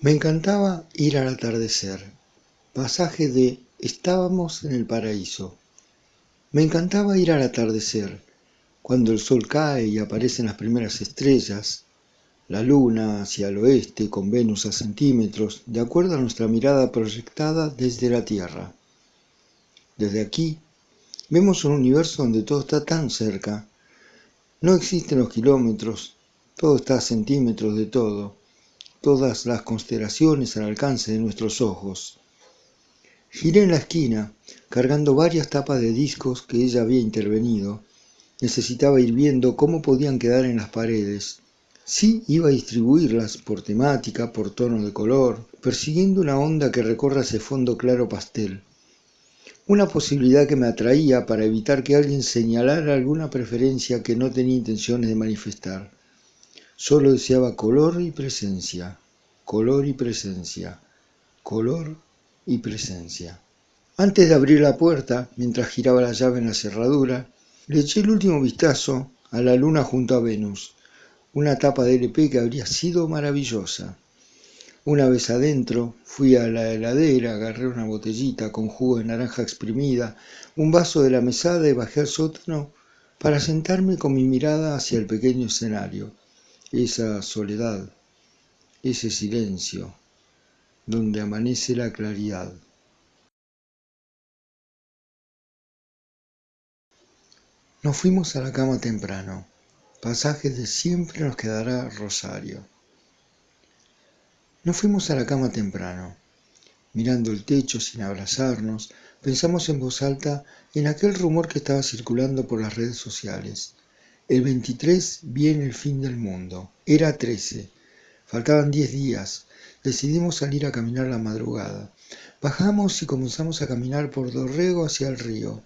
Me encantaba ir al atardecer. Pasaje de Estábamos en el paraíso. Me encantaba ir al atardecer, cuando el sol cae y aparecen las primeras estrellas, la luna hacia el oeste con Venus a centímetros, de acuerdo a nuestra mirada proyectada desde la Tierra. Desde aquí, vemos un universo donde todo está tan cerca. No existen los kilómetros, todo está a centímetros de todo, todas las constelaciones al alcance de nuestros ojos. Giré en la esquina, cargando varias tapas de discos que ella había intervenido. Necesitaba ir viendo cómo podían quedar en las paredes. Sí iba a distribuirlas por temática, por tono de color, persiguiendo una onda que recorra ese fondo claro pastel. Una posibilidad que me atraía para evitar que alguien señalara alguna preferencia que no tenía intenciones de manifestar. Solo deseaba color y presencia, color y presencia, color y presencia. Antes de abrir la puerta, mientras giraba la llave en la cerradura, le eché el último vistazo a la luna junto a Venus, una tapa de LP que habría sido maravillosa. Una vez adentro, fui a la heladera, agarré una botellita con jugo de naranja exprimida, un vaso de la mesada y bajé al sótano para sentarme con mi mirada hacia el pequeño escenario, esa soledad, ese silencio, donde amanece la claridad. Nos fuimos a la cama temprano. Pasaje de Siempre nos quedará Rosario. Nos fuimos a la cama temprano. Mirando el techo sin abrazarnos, pensamos en voz alta en aquel rumor que estaba circulando por las redes sociales. El 23 viene el fin del mundo. Era 13. Faltaban 10 días. Decidimos salir a caminar la madrugada. Bajamos y comenzamos a caminar por Dorrego hacia el río.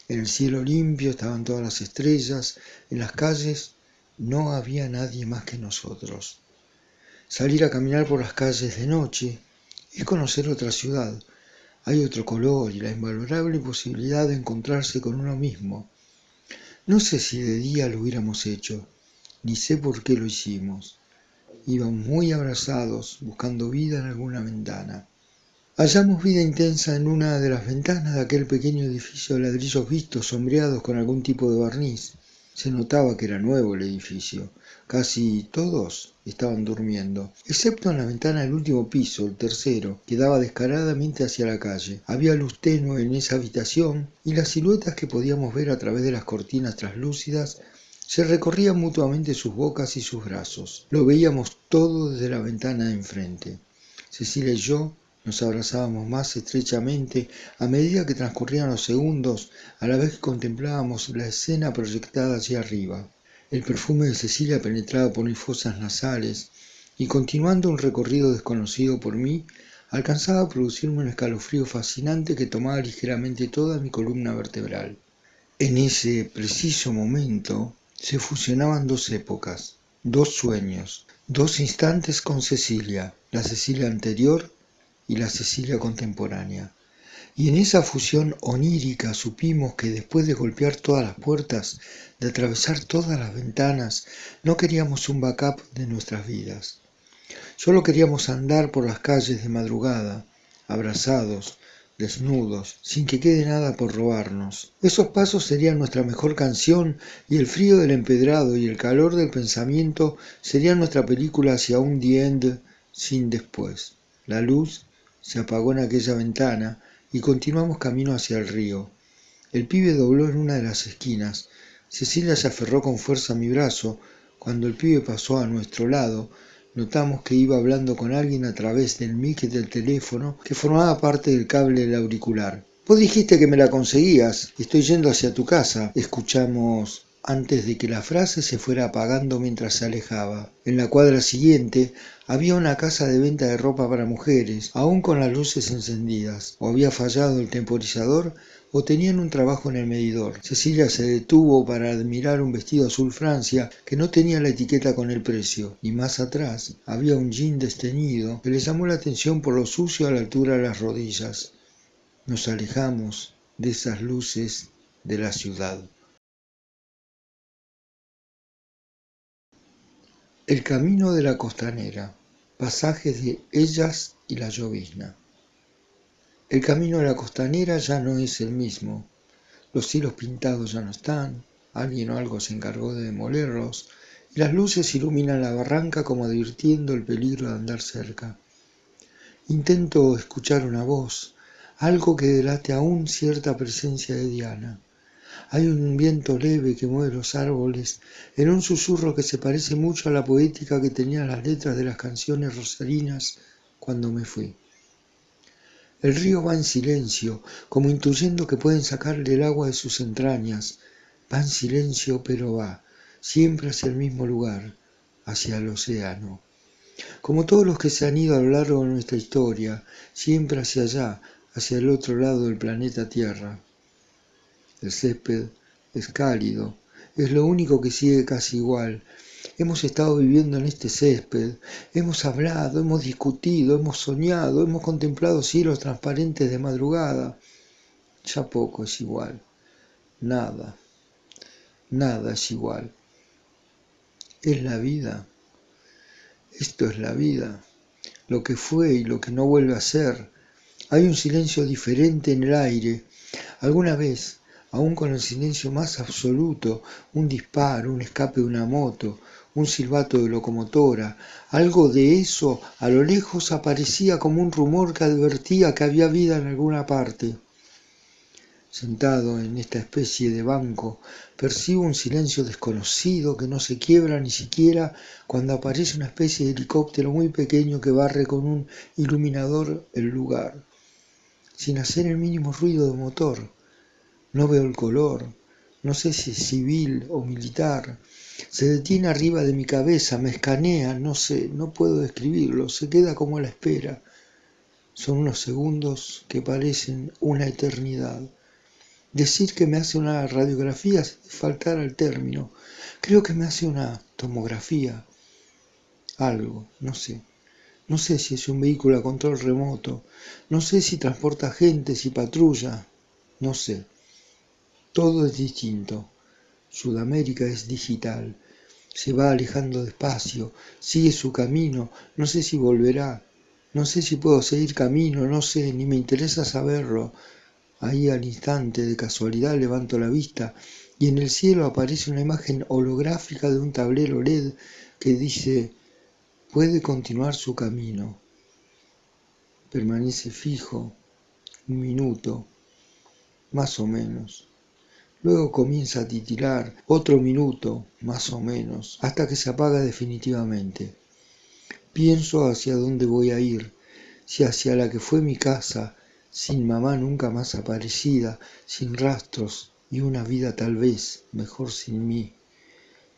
En el cielo limpio estaban todas las estrellas, en las calles no había nadie más que nosotros. Salir a caminar por las calles de noche es conocer otra ciudad. Hay otro color y la invalorable posibilidad de encontrarse con uno mismo. No sé si de día lo hubiéramos hecho, ni sé por qué lo hicimos. Íbamos muy abrazados, buscando vida en alguna ventana. Hallamos vida intensa en una de las ventanas de aquel pequeño edificio de ladrillos vistos, sombreados con algún tipo de barniz. Se notaba que era nuevo el edificio. Casi todos estaban durmiendo, excepto en la ventana del último piso, el tercero, que daba descaradamente hacia la calle. Había luz tenue en esa habitación y las siluetas que podíamos ver a través de las cortinas translúcidas se recorrían mutuamente sus bocas y sus brazos. Lo veíamos todo desde la ventana de enfrente. Cecilia y yo nos abrazábamos más estrechamente a medida que transcurrían los segundos, a la vez que contemplábamos la escena proyectada hacia arriba. El perfume de Cecilia penetraba por mis fosas nasales y, continuando un recorrido desconocido por mí, alcanzaba a producirme un escalofrío fascinante que tomaba ligeramente toda mi columna vertebral. En ese preciso momento se fusionaban dos épocas, dos sueños, dos instantes con Cecilia, la Cecilia anterior y la Cecilia contemporánea. Y en esa fusión onírica supimos que después de golpear todas las puertas, de atravesar todas las ventanas, no queríamos un backup de nuestras vidas. Solo queríamos andar por las calles de madrugada, abrazados, desnudos, sin que quede nada por robarnos. Esos pasos serían nuestra mejor canción y el frío del empedrado y el calor del pensamiento serían nuestra película hacia un The End sin después. La luz se apagó en aquella ventana y continuamos camino hacia el río. El pibe dobló en una de las esquinas. Cecilia se aferró con fuerza a mi brazo. Cuando el pibe pasó a nuestro lado, notamos que iba hablando con alguien a través del mic del teléfono que formaba parte del cable del auricular. Vos dijiste que me la conseguías. Estoy yendo hacia tu casa. Escuchamos antes de que la frase se fuera apagando mientras se alejaba. En la cuadra siguiente había una casa de venta de ropa para mujeres, aún con las luces encendidas. O había fallado el temporizador o tenían un trabajo en el medidor. Cecilia se detuvo para admirar un vestido azul Francia que no tenía la etiqueta con el precio, y más atrás había un jean desteñido que le llamó la atención por lo sucio a la altura de las rodillas. Nos alejamos de esas luces de la ciudad. El camino de la costanera. Pasajes de Ellas y la llovizna. El camino de la costanera ya no es el mismo. Los hilos pintados ya no están, alguien o algo se encargó de demolerlos, y las luces iluminan la barranca como advirtiendo el peligro de andar cerca. Intento escuchar una voz, algo que delate aún cierta presencia de Diana. Hay un viento leve que mueve los árboles en un susurro que se parece mucho a la poética que tenían las letras de las canciones rosarinas cuando me fui. El río va en silencio, como intuyendo que pueden sacarle el agua de sus entrañas. Va en silencio, pero va, siempre hacia el mismo lugar, hacia el océano. Como todos los que se han ido a lo largo de nuestra historia, siempre hacia allá, hacia el otro lado del planeta Tierra. El césped es cálido, es lo único que sigue casi igual. Hemos estado viviendo en este césped, hemos hablado, hemos discutido, hemos soñado, hemos contemplado cielos transparentes de madrugada. Ya poco es igual, nada es igual. Es la vida, esto es la vida, lo que fue y lo que no vuelve a ser. Hay un silencio diferente en el aire. Alguna vez, aún con el silencio más absoluto, un disparo, un escape de una moto, un silbato de locomotora, algo de eso a lo lejos aparecía como un rumor que advertía que había vida en alguna parte. Sentado en esta especie de banco, percibo un silencio desconocido que no se quiebra ni siquiera cuando aparece una especie de helicóptero muy pequeño que barre con un iluminador el lugar, sin hacer el mínimo ruido de motor. No veo el color, no sé si es civil o militar. Se detiene arriba de mi cabeza, me escanea, no sé, no puedo describirlo, se queda como a la espera. Son unos segundos que parecen una eternidad. Decir que me hace una radiografía es faltar al término. Creo que me hace una tomografía. Algo, no sé. No sé si es un vehículo a control remoto. No sé si transporta gente, si patrulla. No sé. Todo es distinto. Sudamérica es digital. Se va alejando despacio. Sigue su camino. No sé si volverá. No sé si puedo seguir camino. No sé, ni me interesa saberlo. Ahí al instante, de casualidad, levanto la vista y en el cielo aparece una imagen holográfica de un tablero LED que dice: puede continuar su camino. Permanece fijo, un minuto, más o menos. Luego comienza a titilar, otro minuto, más o menos, hasta que se apaga definitivamente. Pienso hacia dónde voy a ir, si hacia la que fue mi casa, sin mamá nunca más aparecida, sin rastros y una vida tal vez mejor sin mí.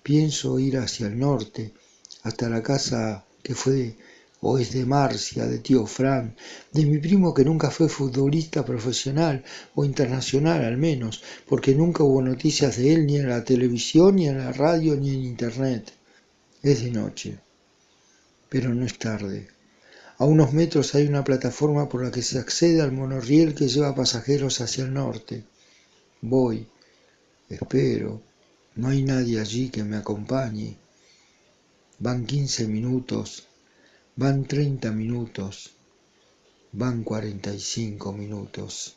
Pienso ir hacia el norte, hasta la casa que fue o es de Marcia, de tío Fran, de mi primo que nunca fue futbolista profesional o internacional al menos, porque nunca hubo noticias de él ni en la televisión, ni en la radio, ni en internet. Es de noche, pero no es tarde. A unos metros hay una plataforma por la que se accede al monorriel que lleva pasajeros hacia el norte. Voy, espero, no hay nadie allí que me acompañe. Van 15 minutos, van 30 minutos, van 45 minutos.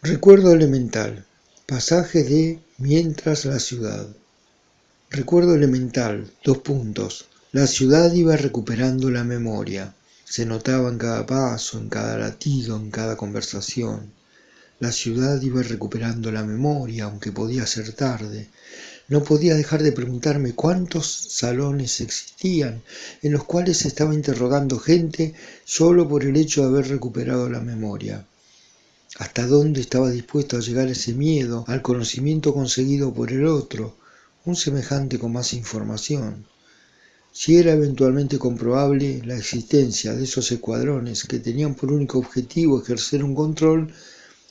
Recuerdo elemental, pasaje de Mientras la ciudad. Recuerdo elemental, 2 puntos. La ciudad iba recuperando la memoria. Se notaba en cada paso, en cada latido, en cada conversación. La ciudad iba recuperando la memoria, aunque podía ser tarde. No podía dejar de preguntarme cuántos salones existían en los cuales se estaba interrogando gente solo por el hecho de haber recuperado la memoria. ¿Hasta dónde estaba dispuesto a llegar ese miedo al conocimiento conseguido por el otro, un semejante con más información? Si era eventualmente comprobable la existencia de esos escuadrones que tenían por único objetivo ejercer un control,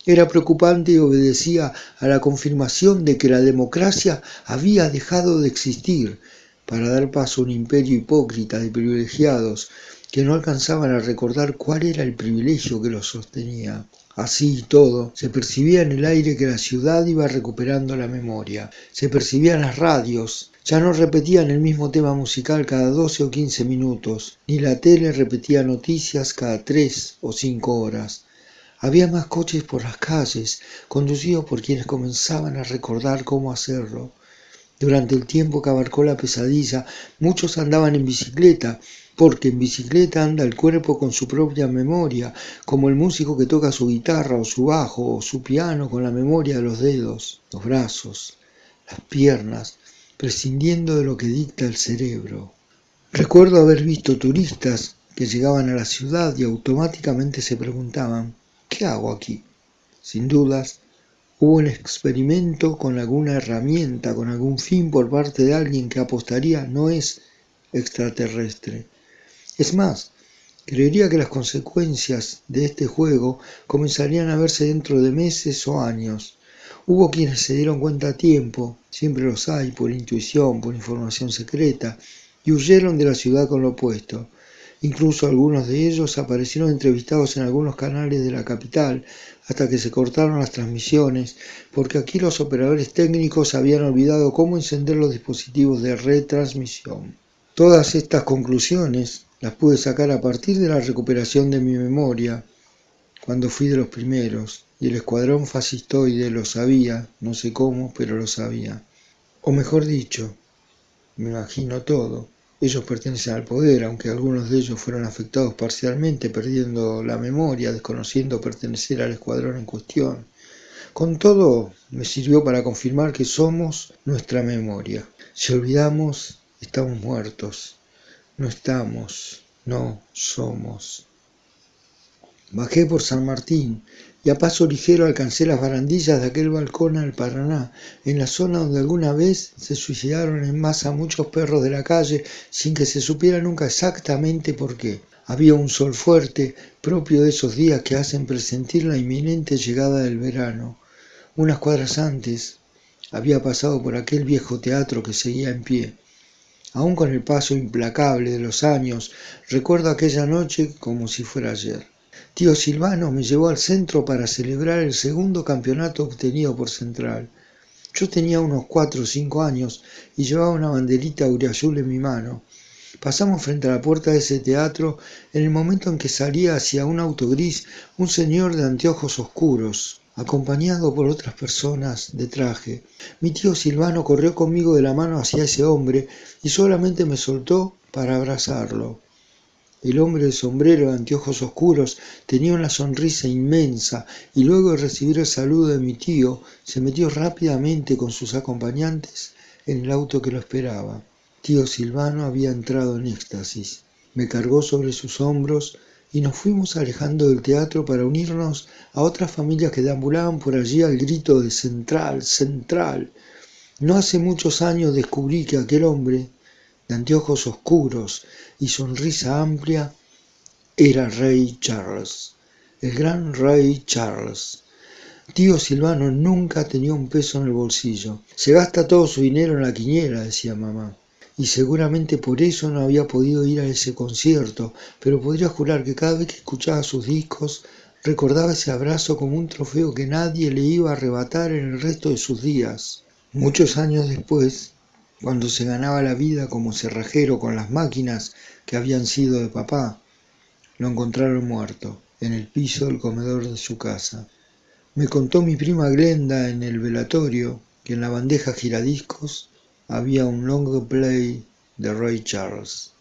era preocupante y obedecía a la confirmación de que la democracia había dejado de existir para dar paso a un imperio hipócrita de privilegiados que no alcanzaban a recordar cuál era el privilegio que los sostenía. Así y todo, se percibía en el aire que la ciudad iba recuperando la memoria. Se percibían las radios. Ya no repetían el mismo tema musical cada 12 o 15 minutos, ni la tele repetía noticias cada 3 o 5 horas. Había más coches por las calles, conducidos por quienes comenzaban a recordar cómo hacerlo. Durante el tiempo que abarcó la pesadilla, muchos andaban en bicicleta, porque en bicicleta anda el cuerpo con su propia memoria, como el músico que toca su guitarra o su bajo o su piano con la memoria de los dedos, los brazos, las piernas, prescindiendo de lo que dicta el cerebro. Recuerdo haber visto turistas que llegaban a la ciudad y automáticamente se preguntaban, ¿qué hago aquí? Sin dudas, hubo un experimento con alguna herramienta, con algún fin por parte de alguien que apostaría no es extraterrestre. Es más, creería que las consecuencias de este juego comenzarían a verse dentro de meses o años. Hubo quienes se dieron cuenta a tiempo, siempre los hay, por intuición, por información secreta, y huyeron de la ciudad con lo opuesto. Incluso algunos de ellos aparecieron entrevistados en algunos canales de la capital, hasta que se cortaron las transmisiones, porque aquí los operadores técnicos habían olvidado cómo encender los dispositivos de retransmisión. Todas estas conclusiones las pude sacar a partir de la recuperación de mi memoria, cuando fui de los primeros, y el escuadrón fascistoide lo sabía, no sé cómo, pero lo sabía. O mejor dicho, me imagino todo. Ellos pertenecen al poder, aunque algunos de ellos fueron afectados parcialmente, perdiendo la memoria, desconociendo pertenecer al escuadrón en cuestión. Con todo, me sirvió para confirmar que somos nuestra memoria. Si olvidamos, estamos muertos. No estamos, no somos. Bajé por San Martín y a paso ligero alcancé las barandillas de aquel balcón al Paraná, en la zona donde alguna vez se suicidaron en masa muchos perros de la calle sin que se supiera nunca exactamente por qué. Había un sol fuerte, propio de esos días que hacen presentir la inminente llegada del verano. Unas cuadras antes había pasado por aquel viejo teatro que seguía en pie. Aún con el paso implacable de los años, recuerdo aquella noche como si fuera ayer. Tío Silvano me llevó al centro para celebrar el segundo campeonato obtenido por Central. Yo tenía unos 4 o 5 años y llevaba una banderita auriazul en mi mano. Pasamos frente a la puerta de ese teatro en el momento en que salía hacia un auto gris un señor de anteojos oscuros, acompañado por otras personas de traje. Mi tío Silvano corrió conmigo de la mano hacia ese hombre y solamente me soltó para abrazarlo. El hombre de sombrero de anteojos oscuros tenía una sonrisa inmensa y luego de recibir el saludo de mi tío se metió rápidamente con sus acompañantes en el auto que lo esperaba. Tío Silvano había entrado en éxtasis. Me cargó sobre sus hombros y nos fuimos alejando del teatro para unirnos a otras familias que deambulaban por allí al grito de Central, Central. No hace muchos años descubrí que aquel hombre de anteojos oscuros y sonrisa amplia era Rey Charles, el gran Rey Charles. Tío Silvano nunca tenía un peso en el bolsillo. Se gasta todo su dinero en la quiniela, decía mamá. Y seguramente por eso no había podido ir a ese concierto, pero podría jurar que cada vez que escuchaba sus discos recordaba ese abrazo como un trofeo que nadie le iba a arrebatar en el resto de sus días. Muchos años después, cuando se ganaba la vida como cerrajero con las máquinas que habían sido de papá, lo encontraron muerto en el piso del comedor de su casa. Me contó mi prima Glenda en el velatorio que en la bandeja giradiscos había un long play de Ray Charles.